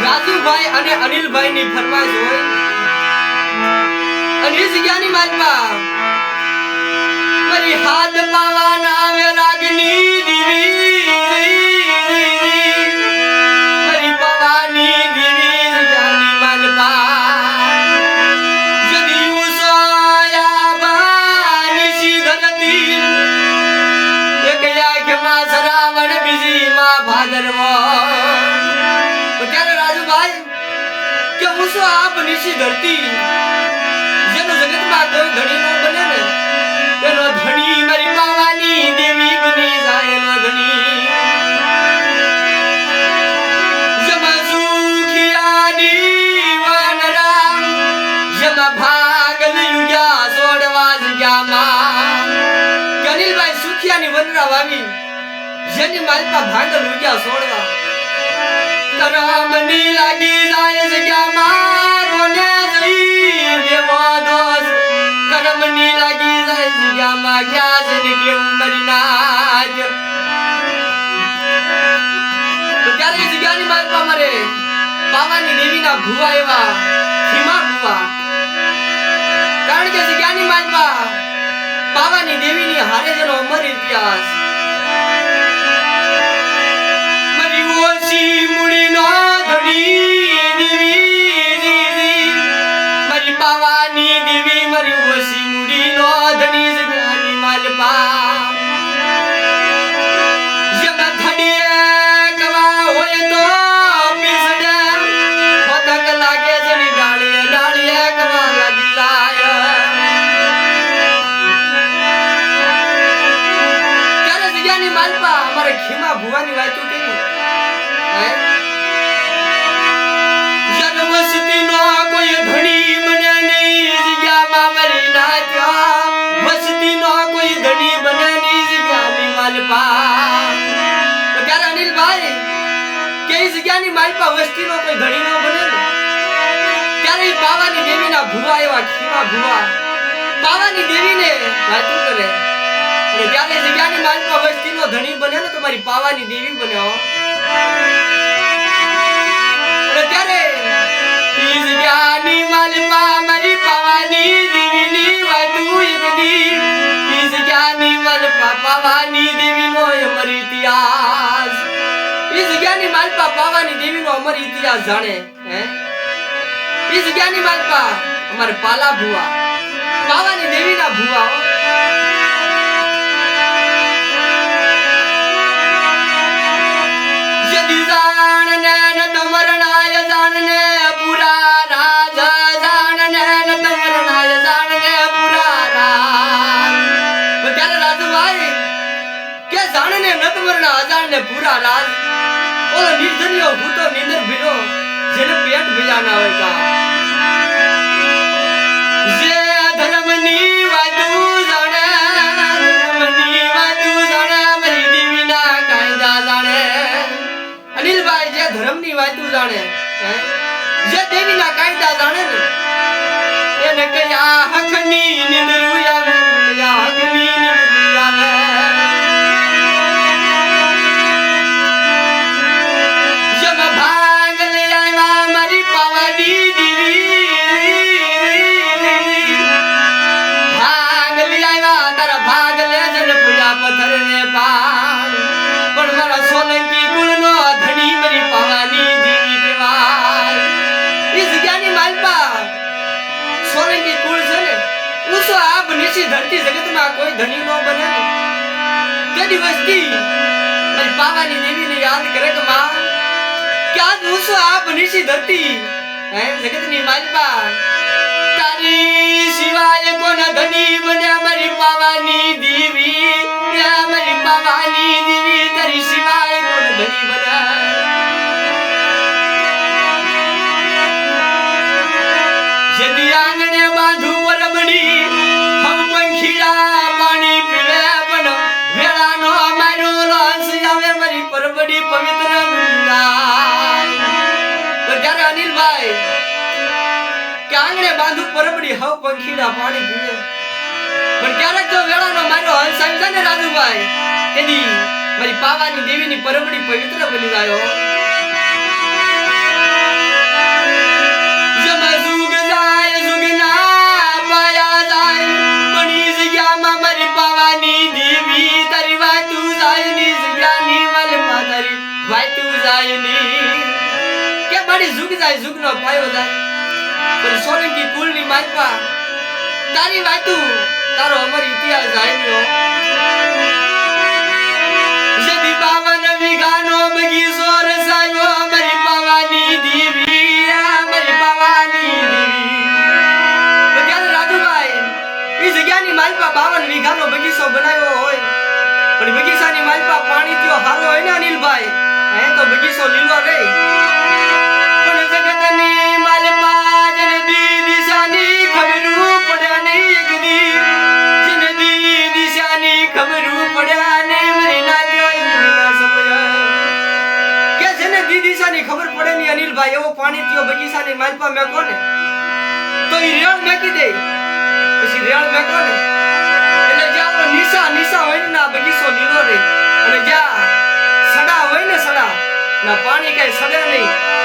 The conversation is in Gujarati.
રાજુભાઈ અને અનિલભાઈ ની ફરમાઈશ હોય અને એ જગ્યાની માલમાં મારી હાથ પાવાના આવે લાગની દીવી મારી પાવાની દીવી જગ્યાની માલમાં જદી ઉસોયા બાની સીધરતી એક આંખમાં સરાવણ બીજી માં ભાદરવો ત્યારે રાજુભાઈ કે ઉસો આપ નિશી ધરતી જેનો જગતમાં કોઈ ધણી નો બને ને એનો ધણી મારી પાવાની દેવી બની જાય એનો ધણી જમા સુખિયાની વાનરા જમા ભાગલ યુયા સોડવા જગ્યામાં અનિલભાઈ સુખિયાની વનરા વાવી જેની માલપા ભાગલ યુયા સોડવા કરમની લાગી જાય જગ્યામાં કોને જઈ દેવો દોષ કરમની લાગી જાય જગ્યામાં ક્યાં જઈને કેવું મરી નાજ તો ત્યારે એ જગ્યાની માલપા મારે પાવાની દેવીના ભુવા એવા ખીમા ભુવા કારણ કે જગ્યાની માલપા પાવાની દેવીની હારે જેનો અમર ઇતિહાસ ઓછી મુડી નો ધણી દેવી મારી પાવાની દેવી મારી ઓછી મુડી નો ધણી જગ્યાની માલપા જમા થડીએ કવા હોય તો પીસડે પતક લાગે જની ડાળીએ ડાળીએ કવા લાગી જાય ત્યારે જગ્યાની માલપા અમારે ખીમા ભુવાની વાતો કેવી જન્મસ્તી નો કોઈ ધણી બને નહીં જગ્યામાં મરી નાચ્યા વસ્તી નો કોઈ ધણી બને નહીં જગ્યાની માલપા ત્યારે અનિલભાઈ કે એ જગ્યાની માલપા વસ્તી નો કોઈ ધણી નો બને ત્યારે પાવાની દેવીના ભુવા એવા ખીમા ભુવા પાવાની દેવીને વાતું કરે અને ત્યારે જગ્યાની માલપા વસ્તી નો ધણી બને ને તમારી પાવાની દેવી બને ત્યારે ઈ જગ્યાની માલપા મારી પાવાની દેવીની વાતું એકદી ઈ જગ્યાની માલપા પાવાની દેવીનો અમર ઇતિહાસ ઈ જગ્યાની માલપા પાવાની દેવીનો અમર ઇતિહાસ જાણે હે ઈ જગ્યાની માલપા અમારે પાલા ભુવા પાવાની દેવીના ભુવા જદી જાણને ન તમરણાય જાણને પુરા રાજ જાણને ન તમરણાય જાણને પુરા રાજ ત્યારે રાજુભાઈ કે જાણને ન તમરણા અજાણને પુરા રાજ ઓલો નિર્જનિયો ભૂતો નિંદર ભીરો જેને પેટ ભીલા ના હોય કા જે ધર્મની વાતું જાણે ધર્મની વાતું જાણે મારી દેવીના કાયદા જાણે અનિલભાઈ જે ધર્મની વાતું જાણે જે દેવીના કાયદા જાણે ને એને કયા હકની નિંદરુ આવે કયા હકની નિંદરુ આવે જમ ભાગ લે આવ્યા મારી પાવાની દેવી ભાગ લે આવ્યા તારા ભાગ લે જન પૂજા પથ્થર ને પાર પણ મારા સોલંકી કુળનો ધણી મારી પાવાની દેવી કહેવાય ઈ જગ્યાની માલપા સોલંકી કુળ છે ને ઉસો આપ નિશી ધરતી જગતમાં કોઈ ધણી નો બને ને તેની વસ્તી મારી પાવાની દેવીને યાદ કરે કે માં કે આજ ઉસો આપ નિશી ધરતી હે જગતની માલપા તારી સિવાય કોણ ધણી બને મારી પાવાની દેવી મારી પાવાની દેવી તારી સિવાય કોણ ધણી બને જદી આંગણે બાંધુ પરબડી હમ પંખીડા પાણી પીવે પણ વેળાનો મારો રસ આવે મારી પરબડી પવિત્ર ગંગા તો ત્યારે અનિલભાઈ કે આંગણે બાંધુ પરબડી હવ પંખીડા પાણી પીવે પણ ક્યારેક જો વેળાનો મારો હંસ આવી જાય ને રાજુભાઈ તેની મારી પાવાની દેવીની પરબડી પવિત્ર બની જાય વાડી ઝુક જાય ઝુકનો પાયો જાય પણ સોલંકી કુળની માલપા તારી વાતું તારો અમર ઇતિહાસ જાણ્યો જદી બાવન વીઘાનો બગીચો રસાયો અમારી પાવાની દેવી અમારી પાવાની દેવી બજાર રાજુભાઈ ઈ જગ્યાની માલપા 52 વીઘાનો બગીચો બનાવ્યો હોય પણ બગીચાની માલપા પાણી ત્યો હારો હોય ને અનિલભાઈ હે તો બગીચો લીલો રહે પણ જગતની માલપા જને દી દિશાની ખબરું પડે નહીં ગદી જને દી દિશાની ખબરું પડ્યા ને મરી ના દ્યો ઇન્દ્રના સમય કે જને દી દિશાની ખબર પડે ની અનિલભાઈ એવો પાણી ત્યો બગીચાની માલપા મેકો ને તો ઈ રેળ મેકી દે પછી રેળ મેકો ને એટલે જ્યાં નિશા હોય ને ના બગીચો લીલો રહે અને જ્યાં સડા હોય ને સડા ના પાણી કઈ સડે નહીં